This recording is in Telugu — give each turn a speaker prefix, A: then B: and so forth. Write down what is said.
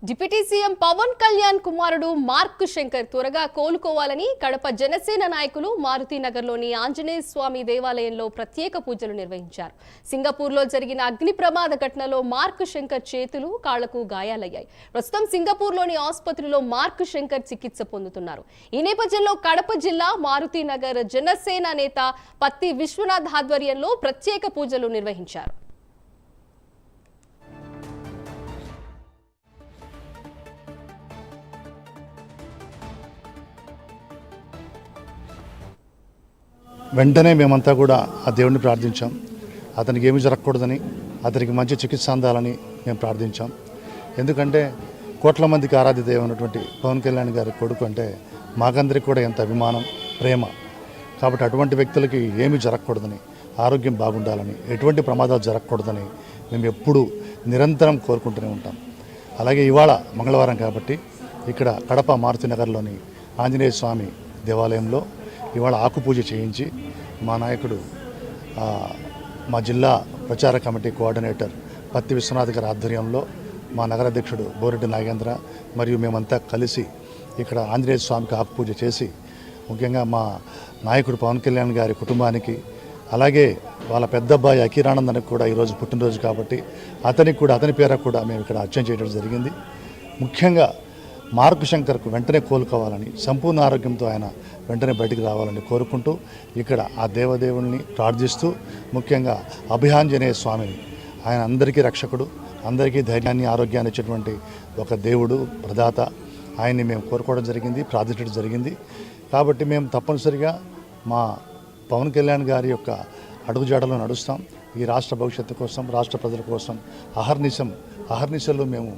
A: డిప్యూటీ సీఎం పవన్ కళ్యాణ్ కుమారుడు మార్క్ శంకర్ త్వరగా కోలుకోవాలని కడప జనసేన నాయకులు మారుతినగర్లోని ఆంజనేయ స్వామి దేవాలయంలో ప్రత్యేక పూజలు నిర్వహించారు. సింగపూర్లో జరిగిన అగ్ని ప్రమాద ఘటనలో మార్క్ శంకర్ చేతులు, కాళ్లకు గాయాలయ్యాయి. ప్రస్తుతం సింగపూర్లోని ఆసుపత్రిలో మార్క్ శంకర్ చికిత్స పొందుతున్నారు. ఈ నేపథ్యంలో కడప జిల్లా మారుతినగర్ జనసేన నేత పత్తి విశ్వనాథ్ ఆధ్వర్యంలో ప్రత్యేక పూజలు నిర్వహించారు.
B: వెంటనే మేమంతా కూడా ఆ దేవుడిని ప్రార్థించాం. అతనికి ఏమీ జరగకూడదని, అతనికి మంచి చికిత్స అందాలని మేము ప్రార్థించాం. ఎందుకంటే కోట్ల మందికి ఆరాధ్య దైవమైనటువంటి పవన్ కళ్యాణ్ గారి కొడుకు అంటే మాకందరికి కూడా ఎంత అభిమానం, ప్రేమ. కాబట్టి అటువంటి వ్యక్తులకి ఏమీ జరగకూడదని, ఆరోగ్యం బాగుండాలని, ఎటువంటి ప్రమాదాలు జరగకూడదని మేము ఎప్పుడూ నిరంతరం కోరుకుంటూనే ఉంటాం. అలాగే ఇవాళ మంగళవారం కాబట్టి ఇక్కడ కడప మారుతినగర్లోని ఆంజనేయ స్వామి దేవాలయంలో ఇవాళ ఆకుపూజ చేయించి మా నాయకుడు మా జిల్లా ప్రచార కమిటీ కోఆర్డినేటర్ పత్తి విశ్వనాథ్ గారి ఆధ్వర్యంలో మా నగరాధ్యక్షుడు బోరెడ్డి నాగేంద్ర మరియు మేమంతా కలిసి ఇక్కడ ఆంజనేయ స్వామికి ఆకుపూజ చేసి ముఖ్యంగా మా నాయకుడు పవన్ కళ్యాణ్ గారి కుటుంబానికి, అలాగే వాళ్ళ పెద్దబ్బాయి అఖీరానందనికి కూడా ఈరోజు పుట్టినరోజు కాబట్టి అతని పేర కూడా మేము ఇక్కడ అర్చన చేయడం జరిగింది. ముఖ్యంగా మార్క్ శంకర్కు వెంటనే కోలుకోవాలని, సంపూర్ణ ఆరోగ్యంతో ఆయన వెంటనే బయటికి రావాలని కోరుకుంటూ ఇక్కడ ఆ దేవదేవుల్ని ప్రార్థిస్తూ, ముఖ్యంగా అభయాంజనేయ స్వామిని, ఆయన అందరికీ రక్షకుడు, అందరికీ ధైర్యాన్ని, ఆరోగ్యాన్ని ఇచ్చేటువంటి ఒక దేవుడు, ప్రదాత. ఆయన్ని మేము కోరుకోవడం జరిగింది, ప్రార్థించడం జరిగింది. కాబట్టి మేము తప్పనిసరిగా మా పవన్ కళ్యాణ్ గారి యొక్క అడుగుజాడలో నడుస్తాం. ఈ రాష్ట్ర భవిష్యత్తు కోసం, రాష్ట్ర ప్రజల కోసం అహర్నిశలు మేము